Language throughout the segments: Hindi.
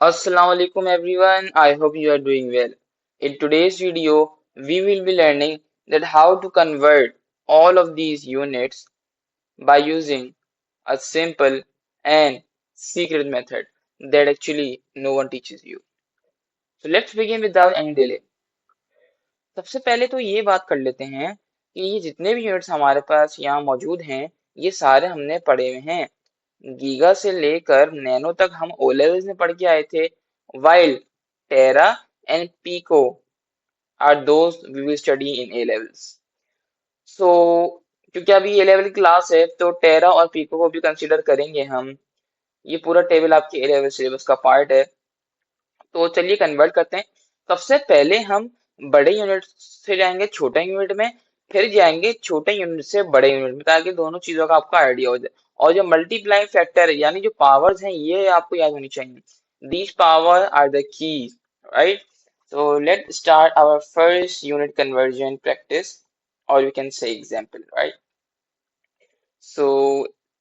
Assalamu alaikum everyone. I hope you are doing well. In today's video, we will be learning that how to convert all of these units by using a simple and secret method that actually no one teaches you. So let's begin without any delay. सबसे पहले तो ये बात कर लेते हैं कि ये जितने भी यूनिट्स हमारे पास यहाँ मौजूद हैं, ये सारे हमने पढ़े हुए हैं। गीगा से लेकर नैनो तक हम ओ लेवल्स में पढ़ के आए थे, while tera and pico are those we will study in A levels. So क्योंकि अभी ए लेवल क्लास है तो टेरा और पीको को भी कंसीडर करेंगे हम। ये पूरा टेबल आपके ए लेवल सिलेबस का पार्ट है। तो चलिए कन्वर्ट करते हैं। सबसे पहले हम बड़े यूनिट से जाएंगे छोटे यूनिट में, फिर जाएंगे छोटे यूनिट से बड़े यूनिट में, ताकि दोनों चीजों का आपका आइडिया हो जाए। और जो मल्टीप्लाइंग फैक्टर है यानी जो पावर्स हैं ये आपको याद होनी चाहिए। These power are the keys, right? So let's start our first unit conversion practice, or you can say example, right? So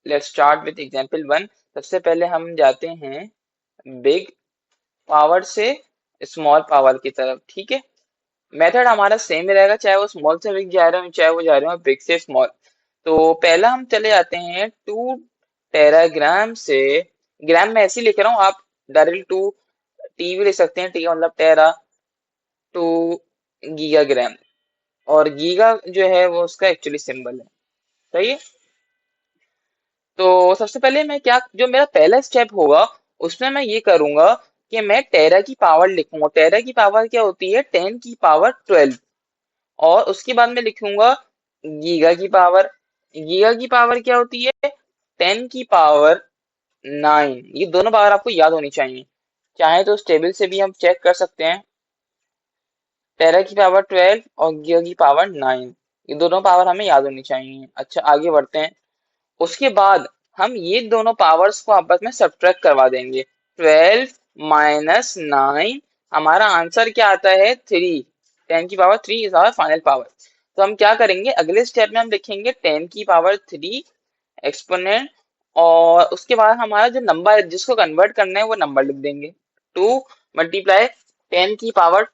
let's start with example one. सबसे पहले हम जाते हैं बिग पावर से स्मॉल पावर की तरफ, ठीक है? मेथड हमारा सेम ही रहेगा, चाहे वो स्मॉल से बिग जा रहे हो चाहे वो जा रहे हो बिग से स्मॉल। तो पहला हम चले जाते हैं 2 टेराग्राम से। ग्राम में ऐसे ही लिख रहा हूँ, आप डायरेक्ट 2 टी भी लिख सकते हैं, ठीक है? मतलब टेरा 2 गीगाग्राम, और गीगा जो है वो उसका एक्चुअली सिंबल है, सही है? तो सबसे पहले मैं क्या, जो मेरा पहला स्टेप होगा उसमें मैं ये करूंगा कि मैं टेरा की पावर लिखूंगा। टेरा की पावर क्या होती है? 10 की पावर 12। और उसके बाद में लिखूंगा गीगा की पावर। गीगा की पावर क्या होती है? 10 की पावर 9। ये दोनों पावर आपको याद होनी चाहिए, चाहे तो उस टेबल से भी हम चेक कर सकते हैं। टेरा की पावर 12 और गीगा की पावर 9, ये दोनों पावर हमें याद होनी चाहिए। अच्छा, आगे बढ़ते हैं। उसके बाद हम ये दोनों पावर्स को आपस में सब्ट्रैक्ट करवा देंगे। 12 - 9, हमारा आंसर क्या आता है? 3। 10 की power 3 is our final power. तो हम क्या करेंगे, अगले स्टेप में हम लिखेंगे 10 की पावर 3 एक्सपोनेंट, और उसके बाद हमारा जो नंबर है जिसको कन्वर्ट करना है वो नंबर लिख देंगे। 2 × 10 की power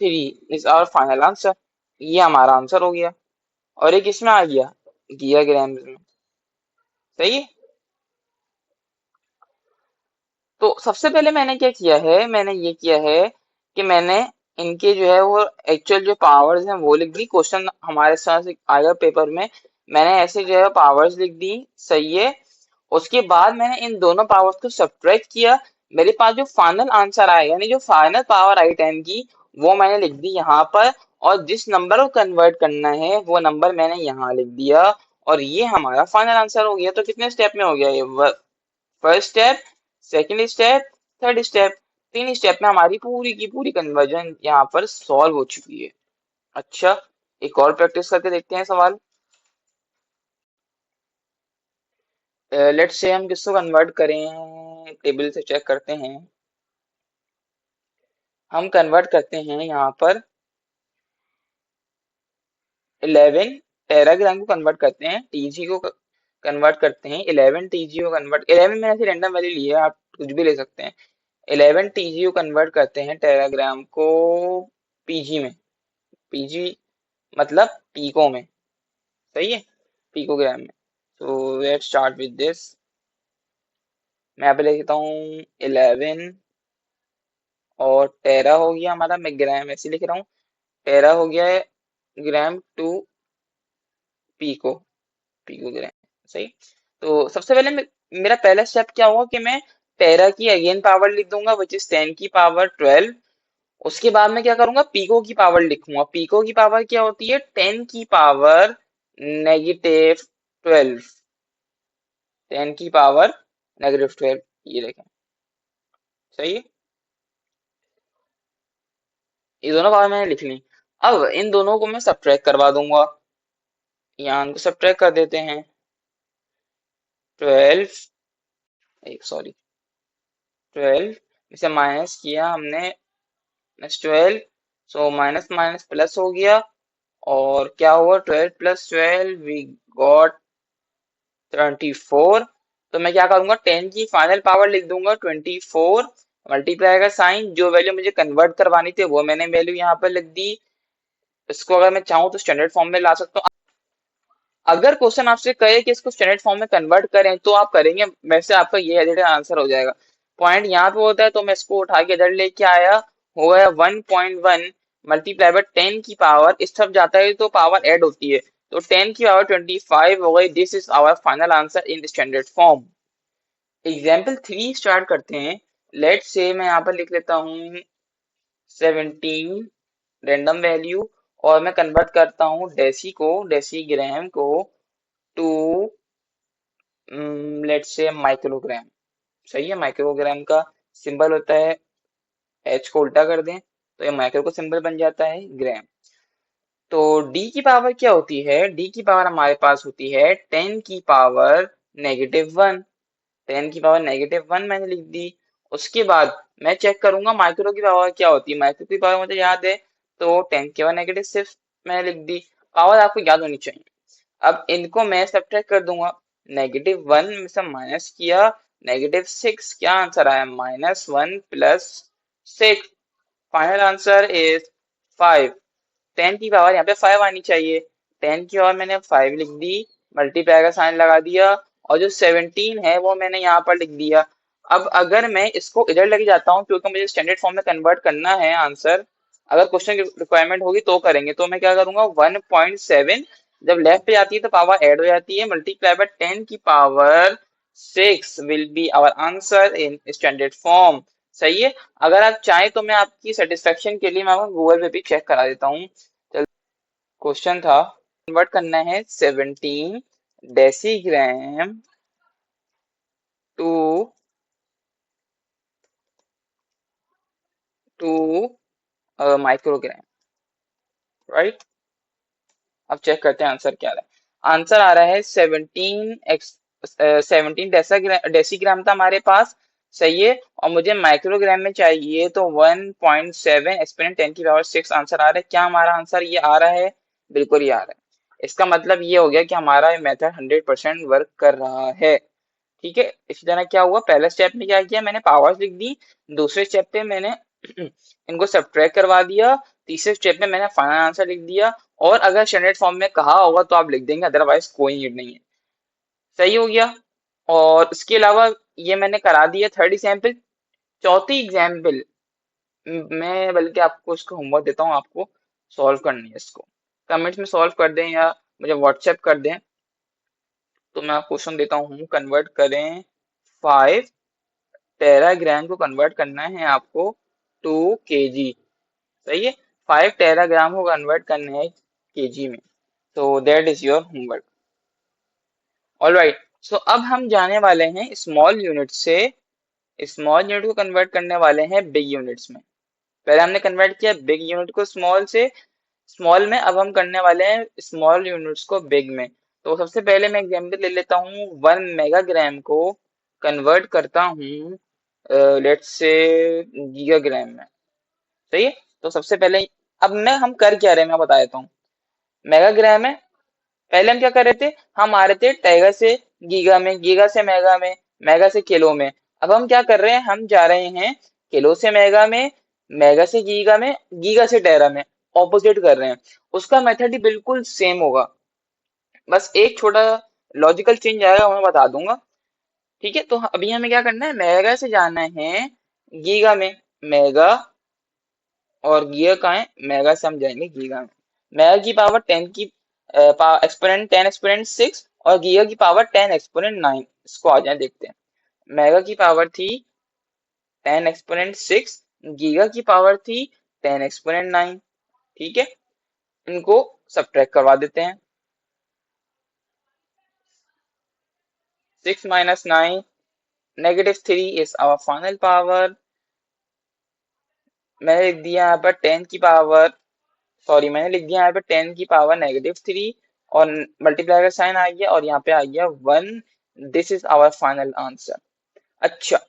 3 is our final answer. ये हमारा आंसर हो गया, और एक इसमें आ गया गीगाग्राम में, सही है? तो सबसे पहले मैंने क्या किया है, मैंने ये किया है कि मैंने इनके जो है वो एक्चुअल जो पावर्स हैं वो लिख दी। क्वेश्चन हमारे साथ आएगा पेपर में, मैंने ऐसे जो है पावर्स लिख दी, सही है? उसके बाद मैंने इन दोनों पावर्स को सब्ट्रैक्ट किया। मेरे पास जो फाइनल आंसर आया यानी जो फाइनल पावर आई 10 की, वो मैंने लिख दी यहाँ पर, और जिस नंबर को कन्वर्ट करना है वो नंबर मैंने यहाँ लिख दिया, और ये हमारा फाइनल आंसर हो गया। तो कितने स्टेप में हो गया ये? First step, second step, third step. 3 step में हमारी पूरी की पूरी कन्वर्जन यहाँ पर सॉल्व हो चुकी है। अच्छा, एक और प्रैक्टिस करके देखते हैं सवाल। लेट्स से हम किसको कन्वर्ट करें, टेबल से चेक करते हैं। हम कन्वर्ट करते हैं यहाँ पर 11 टेराग्राम को कन्वर्ट करते हैं, टीजी को कन्वर्ट करते हैं। 11 टीजी को कन्वर्ट, 11 में ऐसे रैंडम वैल्यू ली है, आप कुछ भी ले सकते हैं। 11 टीजी को कन्वर्ट करते हैं टेराग्राम को पीजी में। पीजी मतलब पीको में, सही है? पीकोग्राम में। तो लेट्स स्टार्ट विद दिस। मैं यहाँ पे लिखता हूँ 11, और टेरा हो गया हमारा, मैं ग्राम ऐसे लिख रहा हूँ, टेरा हो गया है ग्राम टू पीको, पीकोग्राम, सही। तो सबसे पहले मेरा पहला स्टेप क्या होगा कि मैं टेरा की अगेन पावर लिख दूंगा विच इज 10 की पावर 12। उसके बाद मैं क्या करूंगा, पीको की पावर लिखूंगा। पीको की पावर क्या होती है? 10 की पावर -12। 10 की पावर -12, ये देखें, सही है? ये दोनों पावर मैंने लिख ली। अब इन दोनों को मैं सब्ट्रैक्ट करवा दूंगा, यहाँ इनको सब्ट्रैक्ट कर देते हैं। 12, एक सॉरी, 12 इसे माइनस किया हमने, -12, सो माइनस माइनस प्लस हो गया, और क्या हुआ? 12 + 12 वी गॉट 24। तो मैं क्या करूंगा, 10 की फाइनल पावर लिख दूंगा 24, मल्टीप्लाई का साइन, जो वैल्यू मुझे कन्वर्ट करवानी थी वो मैंने वैल्यू यहाँ पर लिख दी। इसको अगर मैं चाहूँ तो स्टैंडर्ड फॉर्म में ला सकता हूँ। अगर क्वेश्चन आपसे कहे कि इसको स्टैंडर्ड फॉर्म में कन्वर्ट करें तो आप करेंगे, वैसे आपका ये एडिटेड आंसर हो जाएगा। पॉइंट यहाँ पे होता है तो मैं इसको उठा के इधर लेके आया, हो गया 1.1 मल्टीप्लाई बाय 10 की पावर, इस तरफ जाता है तो पावर ऐड होती है, तो 10 की पावर 25 हो गई। This is our final answer in standard form. Example 3 start करते हैं। लेट से मैं यहाँ पर लिख लेता हूँ 17 रैंडम वैल्यू, और मैं कन्वर्ट करता हूँ डेसीग्राम को टू लेट से माइक्रोग्राम। सही है, माइक्रोग्राम का सिंबल होता है, एच को उल्टा कर दें तो ये माइक्रो का सिंबल बन जाता है ग्राम। तो डी की पावर क्या होती है, डी की पावर हमारे पास होती है 10 की पावर -1। 10 की पावर -1 मैंने लिख दी। उसके बाद मैं चेक करूंगा माइक्रो की पावर क्या होती है। माइक्रो की पावर मुझे याद है, तो 10 की पावर -6 मैंने लिख दी। पावर आपको याद होनी चाहिए। अब इनको मैं सब्ट्रैक्ट कर दूंगा। -1 में से माइनस किया, -6, क्या आंसर आया, -1 + 6। Final answer is 5। 10 की पावर यहाँ पे 5 आनी चाहिए। 10 की पावर मैंने 5 लिख दी, मल्टीप्लाई का साइन लगा दिया, और जो 17 है वो मैंने यहाँ पर लिख दिया। अब अगर मैं इसको इधर लेके जाता हूँ, क्योंकि मुझे स्टैंडर्ड फॉर्म में कन्वर्ट करना है आंसर, अगर क्वेश्चन की रिक्वायरमेंट होगी तो करेंगे, तो मैं क्या करूंगा 1.7, जब लेफ्ट पे जाती है तो पावर ऐड हो जाती है, मल्टीप्लाई बाय 10 की power 6 will be our answer in standard form. सही है। अगर आप चाहें तो मैं आपकी सेटिस्फेक्शन के लिए मैं आपको गूगल पे भी चेक करा देता हूँ। क्वेश्चन था, कन्वर्ट करना है 17 डेसीग्राम टू माइक्रोग्राम, राइट। अब चेक करते हैं आंसर क्या आ रहा है। आंसर आ रहा है 17 डेसीग्राम था हमारे पास। सही है, और मुझे माइक्रोग्राम में चाहिए, तो 1.7 एक्सपोनेंट 10 की पावर 6 आंसर आ रहा है। क्या हमारा आंसर ये आ रहा है, बिल्कुल ये आ रहा है। इसका मतलब ये हो गया कि हमारा मेथड 100% वर्क कर रहा है। ठीक है, इसी तरह क्या हुआ, पहले स्टेप में क्या किया, मैंने पावर्स लिख दी। दूसरे स्टेप पे मैंने इनको सब्ट्रैक्ट करवा दिया। तीसरे स्टेप में मैंने फाइनल आंसर लिख दिया। और अगर स्टैंडर्ड फॉर्म में कहा होगा तो आप लिख देंगे, अदरवाइज कोई नीड नहीं है। सही हो गया। और इसके अलावा ये मैंने करा दिया थर्ड एग्जाम्पल। चौथी एग्जाम्पल मैं बल्कि आपको इसको होमवर्क देता हूँ, आपको सॉल्व करनी है। इसको कमेंट्स में सॉल्व कर दें या मुझे व्हाट्सएप कर दें। तो मैं आपको क्वेश्चन देता हूँ, कन्वर्ट करें 5 टेराग्राम को, कन्वर्ट करना है आपको 2 kg। सही है, 5 टेराग्राम को कन्वर्ट करना है केजी में। तो that is your homework. Alright, so अब हम जाने वाले हैं स्मॉल यूनिट से, स्मॉल यूनिट को कन्वर्ट करने वाले हैं बिग यूनिट्स में। पहले हमने कन्वर्ट किया बिग यूनिट को स्मॉल से, स्मॉल में, अब हम करने वाले हैं स्मॉल यूनिट्स को बिग में। तो सबसे पहले मैं एग्जाम्पल ले लेता हूँ, 1 मेगाग्राम को कन्वर्ट करता हूँ लेट्स से गीगाग्राम में। सही है, तो सबसे पहले अब मैं हम कर क्या रहे हैं मैं बता देता हूँ। मेगाग्राम में पहले हम क्या कर रहे थे, हम आ रहे थे टैगा से गीगा में, गीगा से मेगा में, मेगा से किलो में। अब हम क्या कर रहे हैं, हम जा रहे हैं किलो से मेगा में, मेगा से गीगा में, गीगा से टेरा में। ऑपोजिट कर रहे हैं, उसका मेथड ही बिल्कुल सेम होगा, बस एक छोटा लॉजिकल चेंज आएगा, वो मैं बता दूंगा। ठीक है, तो अभी हमें क्या करना है, मेगा से जाना है गीगा में। मेगा और गीगा कहाँ है, मेगा से हम जाएंगे गीगा में। मेगा की पावर 10 की एक्सपोनेंट 10 एक्सपोनेंट 6, और गीगा की पावर 10 एक्सपोनेंट 9। इसको आ जाए देखते हैं। मेगा की पावर थी 10 एक्सपोनेंट 6, गीगा की पावर थी 10 एक्सपोनेंट 9। ठीक है, इनको सब्ट्रैक्ट करवा देते हैं। 6 - 9 -3 इज आवर फाइनल पावर। मैंने लिख दिया यहाँ पर 10 की पावर, सॉरी मैंने लिख दिया यहाँ पे 10 की पावर -3, और मल्टीप्लाई का साइन आ गया, और यहाँ पे आ गया 1। This is our final answer. अच्छा,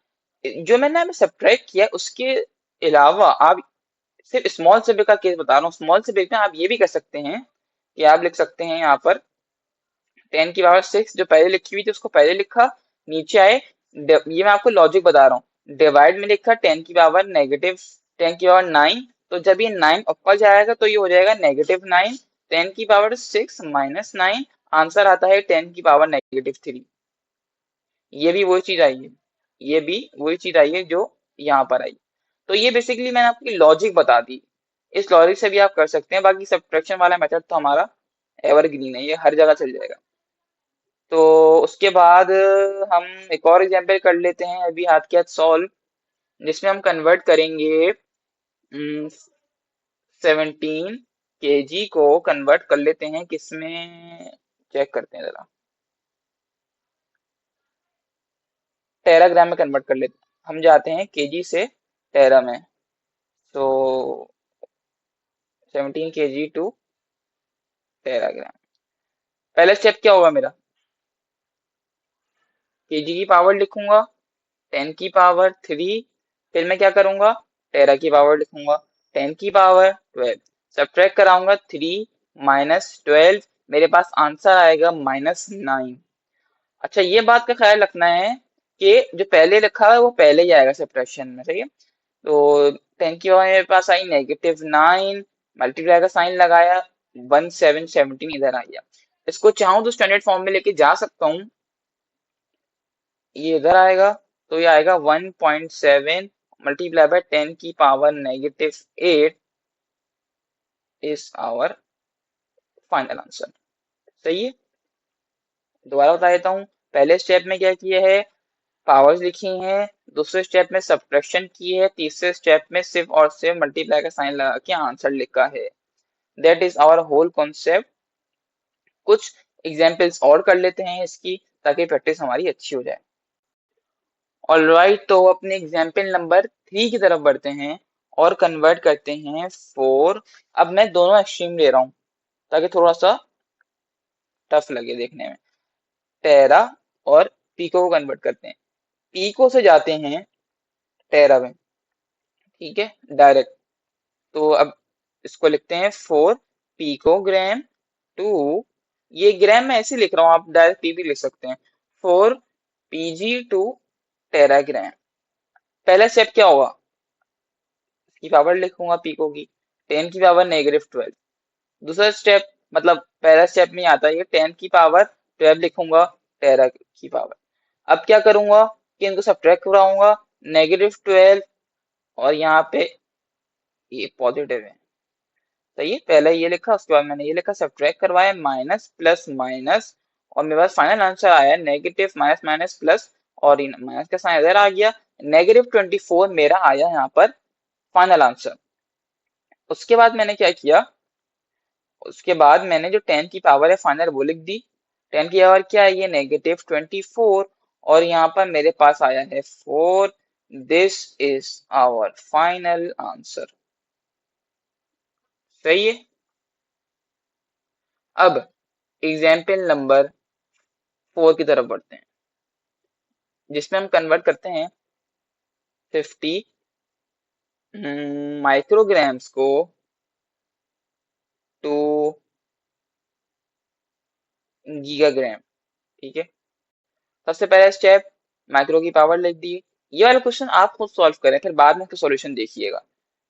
जो मैंने अभी सब्ट्रैक्ट किया उसके अलावा आप, सिर्फ स्मॉल से बिग का केस बता रहा हूँ, स्मॉल से बिग में आप ये भी कर सकते हैं कि आप लिख सकते हैं यहाँ पर 10 की पावर 6 जो पहले लिखी हुई थी उसको पहले लिखा, नीचे आए। ये मैं आपको लॉजिक बता रहा हूँ, डिवाइड में लिखा 10⁻⁻9, तो जब ये 9 ऊपर जाएगा तो ये हो जाएगा -9, 10⁻6 - 9, आंसर आता है 10⁻³ ये भी वही चीज आई है, ये भी वही चीज आई है जो यहाँ पर आई। तो ये बेसिकली मैंने आपकी लॉजिक बता दी, इस लॉजिक से भी आप कर सकते हैं। बाकी सब्ट्रैक्शन वाला मेथड तो हमारा एवरग्रीन है, ये हर जगह चल जाएगा। तो उसके बाद हम एक और एग्जांपल कर लेते हैं अभी हाथ के हाथ सॉल्व, जिसमें हम कन्वर्ट करेंगे 17 kg को कन्वर्ट कर लेते हैं किसमें, चेक करते हैं जरा, टेराग्राम में कन्वर्ट कर लेते हैं। हम जाते हैं केजी से टेरा में, तो 17 kg टू टेराग्राम। पहला स्टेप क्या होगा मेरा, केजी की पावर लिखूंगा 10⁻3, फिर मैं क्या करूंगा, टेरा की पावर लिखूंगा 10⁻12, सब्ट्रैक्ट कराऊंगा 3 - 12, मेरे पास आंसर आएगा -9। अच्छा ये बात का ख्याल रखना है कि जो पहले लिखा है वो पहले ही आएगा सब्ट्रैक्शन में, सही है। तो 10 की पावर मेरे पास आई -9, मल्टीप्लाई का साइन लगाया, 1717 इधर आ गया। इसको चाहूं तो स्टैंडर्ड फॉर्म में लेके जा सकता हूँ, ये इधर आएगा, तो ये आएगा 1.7 multiply by 10⁻⁻8 is our final answer. सही है, दोबारा बता देता हूँ। पहले स्टेप में क्या किया है, पावर्स लिखी हैं, दूसरे स्टेप में सब्ट्रैक्शन की है, तीसरे स्टेप में सिर्फ और सिर्फ मल्टीप्लाई का साइन लगा के आंसर लिखा है। That is our whole concept. कुछ एग्जाम्पल्स और कर लेते हैं इसकी, ताकि प्रैक्टिस हमारी अच्छी हो जाए। ऑलराइट, तो अपने एग्जाम्पल नंबर 3 की तरफ बढ़ते हैं और कन्वर्ट करते हैं 4। अब मैं दोनों एक्सट्रीम ले रहा हूँ ताकि थोड़ा सा टफ लगे देखने में। टेरा और पीको को कन्वर्ट करते हैं, पीको से जाते हैं टेरा में, ठीक है, डायरेक्ट। तो अब इसको लिखते हैं 4 पिकोग्राम टू, ये ग्राम में ऐसे लिख रहा हूँ, आप डायरेक्ट पी भी लिख सकते हैं, 4 pg टू टेराग्राम। पहला स्टेप क्या होगा, की पावर लिखूंगा पिको की 10⁻⁻12। दूसरा स्टेप, मतलब पहला स्टेप में आता है 10⁻12 लिखूंगा टेरा की पावर। अब क्या करूंगा कि इनको सब्ट्रैक्ट कराऊंगा, -12 और यहाँ पे ये पॉजिटिव है, सही है। पहले ये लिखा, उसके बाद मैंने ये लिखा, सब्ट्रैक्ट करवाया, माइनस प्लस माइनस, और मेरे पास फाइनल आंसर आया नेगेटिव माइनस माइनस प्लस, और माइनस का साइन इधर आ गया, -24 मेरा आया यहाँ पर फाइनल आंसर। उसके बाद मैंने क्या किया, उसके बाद मैंने जो 10 की पावर है फाइनल वो लिख दी। 10 की पावर क्या है, ये -24, और यहाँ पर मेरे पास आया है 4। This is our final answer. सही है। अब एग्जाम्पल नंबर 4 की तरफ बढ़ते हैं, जिसमें हम कन्वर्ट करते हैं 50 माइक्रोग्राम्स को टू गीगाग्राम, ठीक है। सबसे पहला स्टेप, माइक्रो की पावर लिख दी। ये वाला क्वेश्चन आप खुद सॉल्व करें, फिर बाद में उसका सॉल्यूशन देखिएगा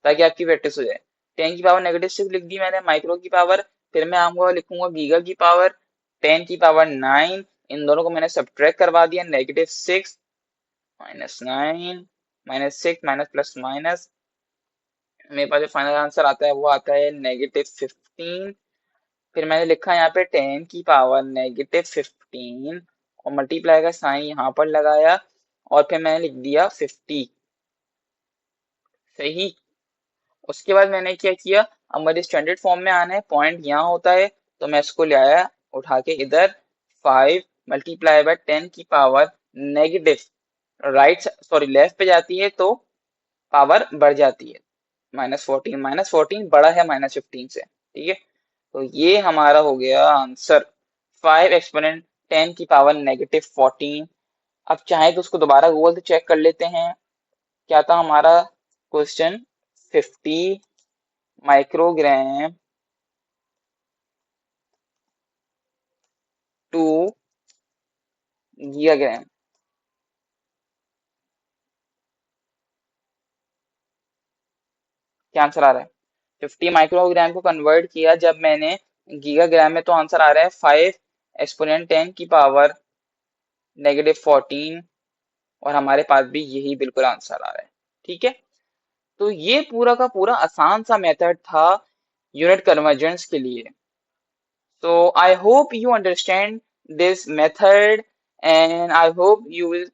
ताकि आपकी प्रैक्टिस हो जाए। 10⁻⁻6 लिख दी मैंने माइक्रो की पावर, फिर मैं आऊंगा लिखूंगा गीगा की पावर 10⁻9, इन दोनों को मैंने सब्ट्रैक्ट करवा दिया, -6 -9 -6 माइनस प्लस माइनस, मेरे पास जो फाइनल आंसर आता है वो आता है -15। फिर मैंने लिखा यहाँ पे 10 की पावर -15, और मल्टीप्लाई का साइन यहाँ पर लगाया, और फिर मैंने लिख दिया 50। सही। उसके बाद मैंने क्या किया, अब मुझे स्टैंडर्ड फॉर्म में आना है, पॉइंट यहाँ होता है, तो मैं इसको ले आया उठा के इधर, 5 मल्टीप्लाई बाय 10 की power negative, right sorry left पे जाती है तो पावर बढ़ जाती है, -14 बड़ा है -15 से, ठीक है। तो ये हमारा हो गया आंसर, 5 एक्सपोनेंट 10 की पावर -14। अब चाहे तो उसको दोबारा गूगल से चेक कर लेते हैं, क्या था हमारा क्वेश्चन, 50 माइक्रोग्राम टू गीगाग्राम। क्या आंसर आ रहा है? 50 माइक्रोग्राम को कन्वर्ट किया जब मैंने गीगाग्राम में, तो आंसर आ रहा है 5 एक्सपोनेंट 10 की पावर -14। और हमारे पास भी यही बिल्कुल आंसर आ रहा है। ठीक है, तो ये पूरा का पूरा आसान सा मेथड था यूनिट कन्वर्जेंस के लिए। So I hope you understand this method, and I hope you will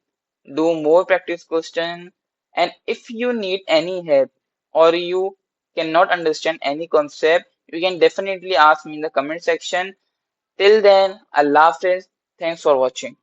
do more practice question. And if you need any help or you cannot understand any concept, you can definitely ask me in the comment section. Till then, Allah Hafiz. Thanks for watching.